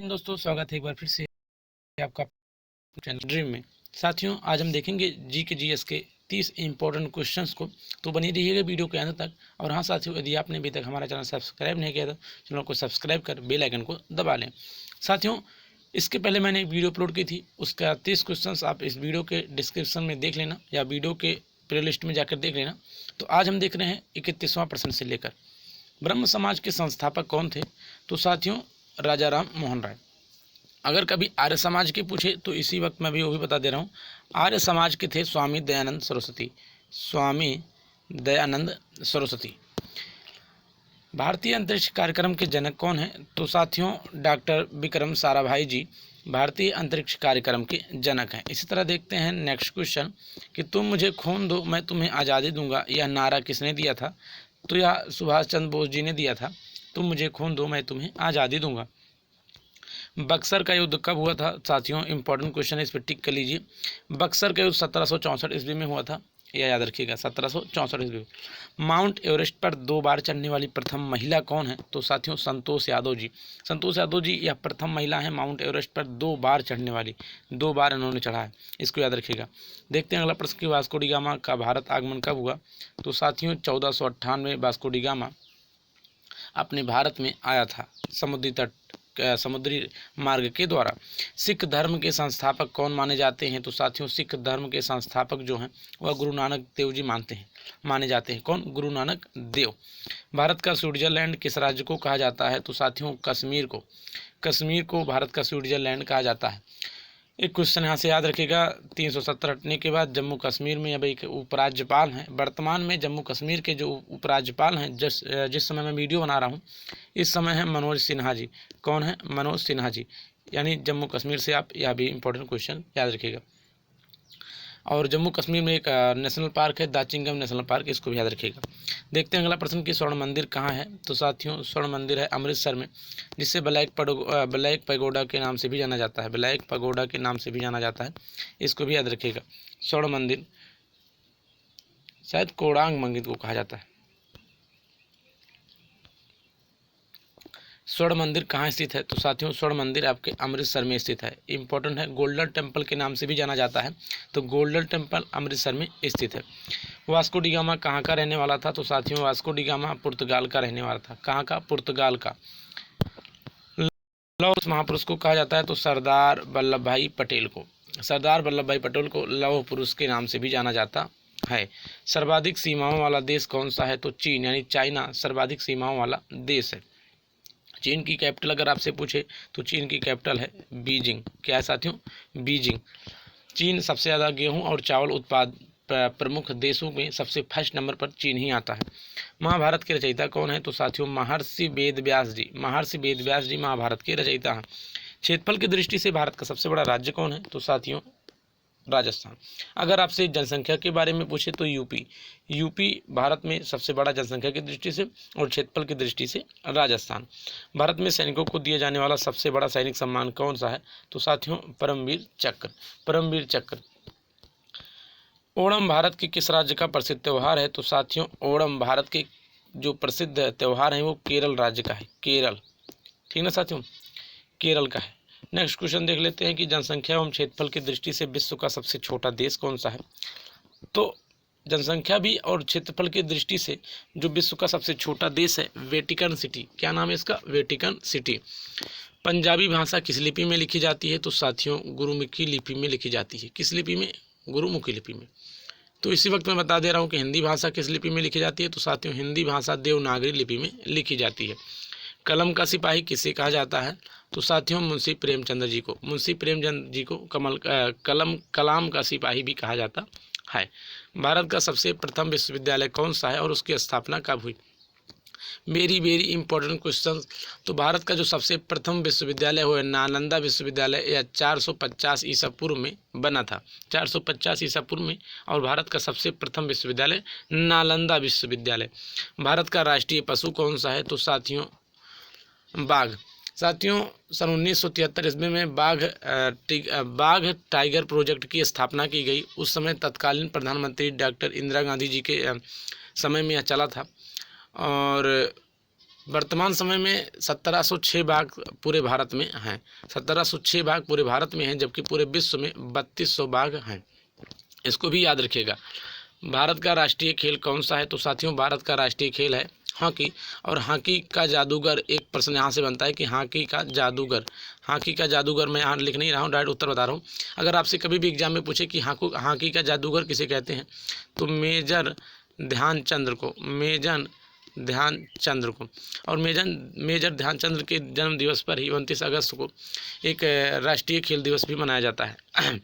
दोस्तों, स्वागत है एक बार फिर से आपका चैनल ड्रीम में। साथियों, आज हम देखेंगे जी के जीएस के 30 इंपॉर्टेंट क्वेश्चंस को। तो बनी रहिएगा वीडियो के अंत तक। और हाँ साथियों, यदि आपने अभी तक हमारा चैनल सब्सक्राइब नहीं किया तो चैनल को सब्सक्राइब कर बेल आइकन को दबा लें। साथियों, इसके पहले मैंने एक वीडियो अपलोड की थी, उसका 30 क्वेश्चन आप इस वीडियो के डिस्क्रिप्शन में देख लेना या वीडियो के प्ले लिस्ट में जाकर देख लेना। तो आज हम देख रहे हैं 31वां प्रश्न से लेकर ब्रह्म समाज के संस्थापक कौन थे। तो साथियों, राजा राम मोहन राय। अगर कभी आर्य समाज के पूछे तो इसी वक्त मैं भी वो भी बता दे रहा हूँ। आर्य समाज के थे स्वामी दयानंद सरस्वती। स्वामी दयानंद सरस्वती। भारतीय अंतरिक्ष कार्यक्रम के जनक कौन हैं। तो साथियों, डॉक्टर विक्रम साराभाई जी भारतीय अंतरिक्ष कार्यक्रम के जनक हैं। इसी तरह देखते हैं नेक्स्ट क्वेश्चन कि तुम मुझे खून दो मैं तुम्हें आज़ादी दूंगा, यह नारा किसने दिया था। तो यह सुभाष चंद्र बोस जी ने दिया था। तुम मुझे खून दो मैं तुम्हें आज़ादी दूंगा। बक्सर का युद्ध कब हुआ था। साथियों, इंपॉर्टेंट क्वेश्चन है, इस पर टिक कर लीजिए। बक्सर का युद्ध 1764 ईस्वी में हुआ था, यह याद रखिएगा, 1764 ईस्वी। माउंट एवरेस्ट पर 2 बार चढ़ने वाली प्रथम महिला कौन है। तो साथियों, संतोष यादव जी। संतोष यादव जी यह प्रथम महिला है माउंट एवरेस्ट पर 2 बार चढ़ने वाली। 2 बार इन्होंने चढ़ा है, इसको याद रखिएगा। देखते हैं अगला प्रश्न कि वास्को डी गामा का भारत आगमन कब हुआ। तो साथियों, 1498 वास्को डी गामा अपने भारत में आया था समुद्री मार्ग के द्वारा। सिख धर्म के संस्थापक कौन माने जाते हैं। तो साथियों, सिख धर्म के संस्थापक जो हैं वह गुरु नानक देव जी माने जाते हैं। कौन? गुरु नानक देव। भारत का स्विट्जरलैंड किस राज्य को कहा जाता है। तो साथियों, कश्मीर को भारत का स्विट्जरलैंड कहा जाता है। एक क्वेश्चन यहाँ से याद रखिएगा, 370 हटने के बाद जम्मू कश्मीर में अब एक उपराज्यपाल हैं। वर्तमान में जम्मू कश्मीर के जो उपराज्यपाल हैं, जिस समय मैं वीडियो बना रहा हूँ इस समय है मनोज सिन्हा जी। कौन है? मनोज सिन्हा जी, यानी जम्मू कश्मीर से आप यह भी इंपॉर्टेंट क्वेश्चन याद रखिएगा। और जम्मू कश्मीर में एक नेशनल पार्क है, दाचिंगम नेशनल पार्क, इसको भी याद रखिएगा। देखते हैं अगला प्रश्न कि स्वर्ण मंदिर कहाँ है। तो साथियों, स्वर्ण मंदिर है अमृतसर में, जिसे ब्लैक पैगोडा के नाम से भी जाना जाता है। ब्लैक पैगोडा के नाम से भी जाना जाता है, इसको भी याद रखिएगा। स्वर्ण मंदिर शायद कोडांग मंदिर को कहा जाता है। स्वर्ण मंदिर कहाँ स्थित है। तो साथियों, स्वर्ण मंदिर आपके अमृतसर में स्थित है, इंपॉर्टेंट है। गोल्डन टेम्पल के नाम से भी जाना जाता है, तो गोल्डन टेम्पल अमृतसर में स्थित है। वास्को डी गामा कहाँ का रहने वाला था। तो साथियों, वास्को डी गामा पुर्तगाल का रहने वाला था। कहाँ का? पुर्तगाल का। लौह महापुरुष को कहा जाता है। तो सरदार वल्लभ भाई पटेल को लौह पुरुष के नाम से भी जाना जाता है। सर्वाधिक सीमाओं वाला देश कौन सा है। तो चीन, यानी चाइना सर्वाधिक सीमाओं वाला देश है। चीन की कैपिटल अगर आपसे पूछे तो चीन की कैपिटल है बीजिंग। क्या है साथियों? बीजिंग। चीन सबसे ज़्यादा गेहूं और चावल उत्पाद प्रमुख देशों में सबसे फर्स्ट नंबर पर चीन ही आता है। महाभारत के रचयिता कौन है। तो साथियों, महर्षि वेदव्यास जी महाभारत के रचयिता हैं। क्षेत्रफल की दृष्टि से भारत का सबसे बड़ा राज्य कौन है। तो साथियों, राजस्थान। अगर आपसे जनसंख्या के बारे में पूछे तो यूपी भारत में सबसे बड़ा जनसंख्या की दृष्टि से और क्षेत्रफल की दृष्टि से राजस्थान। भारत में सैनिकों को दिए जाने वाला सबसे बड़ा सैनिक सम्मान कौन सा है। तो साथियों, परमवीर चक्र। ओणम भारत के किस राज्य का प्रसिद्ध त्यौहार है। तो साथियों, ओणम भारत के जो प्रसिद्ध त्यौहार है वो केरल राज्य का है। केरल, ठीक ना साथियों, केरल का है। नेक्स्ट क्वेश्चन देख लेते हैं कि जनसंख्या एवं क्षेत्रफल की दृष्टि से विश्व का सबसे छोटा देश कौन सा है। तो जनसंख्या भी और क्षेत्रफल की दृष्टि से जो विश्व का सबसे छोटा देश है, वेटिकन सिटी। क्या नाम है इसका? Vatican city. पंजाबी भाषा किस लिपि में लिखी जाती है। तो साथियों, गुरुमुखी लिपि में लिखी जाती है। किस लिपि में? गुरुमुखी लिपि में। तो इसी वक्त मैं बता दे रहा हूँ कि हिंदी भाषा किस लिपि में लिखी जाती है। तो साथियों, हिंदी भाषा देवनागरी लिपि में लिखी जाती है। कलम का सिपाही किसे कहा जाता है। तो साथियों, मुंशी प्रेमचंद जी को कलाम का सिपाही भी कहा जाता है। भारत का सबसे प्रथम विश्वविद्यालय कौन सा है और उसकी स्थापना कब हुई। Very important question. तो भारत का जो सबसे प्रथम विश्वविद्यालय हुआ नालंदा विश्वविद्यालय, यह 450 ईसा पूर्व में बना था। 450 ईसा पूर्व में। और भारत का सबसे प्रथम विश्वविद्यालय नालंदा विश्वविद्यालय। भारत का राष्ट्रीय पशु कौन सा है। तो साथियों, बाघ। साथियों, सन 1973 ईस्वी में बाघ टाइगर प्रोजेक्ट की स्थापना की गई। उस समय तत्कालीन प्रधानमंत्री डॉक्टर इंदिरा गांधी जी के समय में यह चला था। और वर्तमान समय में 1706 बाघ पूरे भारत में हैं। 1706 बाघ पूरे भारत में हैं, जबकि पूरे विश्व में 3200 बाघ हैं। इसको भी याद रखिएगा। भारत का राष्ट्रीय खेल कौन सा है? तो साथियों भारत का राष्ट्रीय खेल है हॉकी। और हॉकी का जादूगर, एक प्रश्न यहाँ से बनता है कि हॉकी का जादूगर मैं यहाँ लिख नहीं रहा हूँ, डायरेक्ट उत्तर बता रहा हूँ। अगर आपसे कभी भी एग्जाम में पूछे कि हॉकी का जादूगर किसे कहते हैं, तो मेजर ध्यानचंद को। और मेजर ध्यानचंद के जन्म दिवस पर ही 29 अगस्त को एक राष्ट्रीय खेल दिवस भी मनाया जाता है।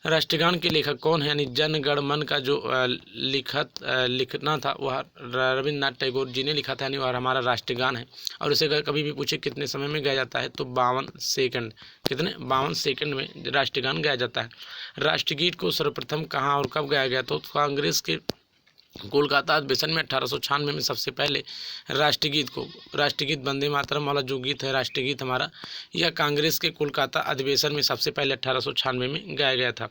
राष्ट्रगान के लेखक कौन है? यानी जन गण मन का जो लिखना था वह रविन्द्रनाथ टैगोर जी ने लिखा था, यानी वह हमारा राष्ट्रगान है। और इसे अगर कभी भी पूछे कितने समय में गाया जाता है, तो 52 सेकंड। कितने? 52 सेकंड में राष्ट्रगान गाया जाता है। राष्ट्रगीत को सर्वप्रथम कहाँ और कब गाया गया? तो कांग्रेस के कोलकाता अधिवेशन में 1896 में सबसे पहले राष्ट्रगीत वंदे मातरम वाला जो गीत है राष्ट्रगीत हमारा, यह कांग्रेस के कोलकाता अधिवेशन में सबसे पहले 1896 में गाया गया था।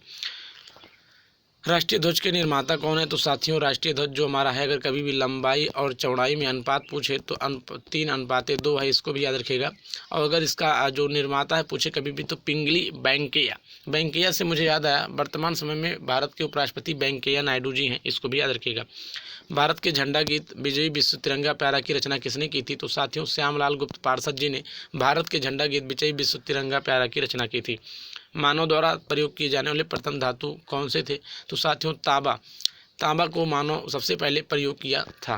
राष्ट्रीय ध्वज के निर्माता कौन है? तो साथियों राष्ट्रीय ध्वज जो हमारा है, अगर कभी भी लंबाई और चौड़ाई में अनुपात पूछे तो 3:2 है, इसको भी याद रखिएगा। और अगर इसका जो निर्माता है पूछे कभी भी, तो पिंगली वेंकैया से मुझे याद आया, वर्तमान समय में भारत के उपराष्ट्रपति वेंकैया नायडू जी हैं, इसको भी याद रखिएगा। भारत के झंडा गीत विजयी विश्व तिरंगा प्यारा की रचना किसने की थी? तो साथियों श्यामलाल गुप्त पार्षद जी ने भारत के झंडा गीत विजयी विश्व तिरंगा प्यारा की रचना की थी। मानव द्वारा प्रयोग किए जाने वाले प्रथम धातु कौन से थे? तो साथियों तांबा को मानव सबसे पहले प्रयोग किया था।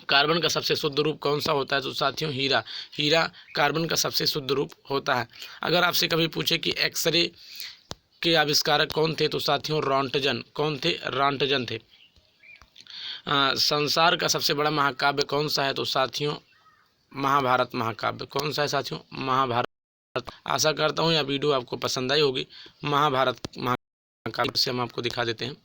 कार्बन का सबसे शुद्ध रूप कौन सा होता है? तो साथियों हीरा कार्बन का सबसे शुद्ध रूप होता है। अगर आपसे कभी पूछे कि एक्सरे के आविष्कारक कौन थे? तो साथियों रॉन्टजन थे। संसार का सबसे बड़ा महाकाव्य कौन सा है? तो साथियों महाभारत महाकाव्य। कौन सा है साथियों? महाभारत। आशा करता हूँ यह वीडियो आपको पसंद आई होगी। महाभारत महाकाव्य से हम आपको दिखा देते हैं।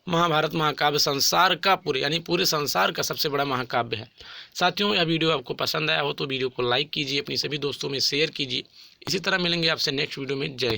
महाभारत महाकाव्य संसार का पूरे संसार का सबसे बड़ा महाकाव्य है। साथियों यह वीडियो आपको पसंद आया हो तो वीडियो को लाइक कीजिए, अपनी सभी दोस्तों में शेयर कीजिए। इसी तरह मिलेंगे आपसे नेक्स्ट वीडियो में। जय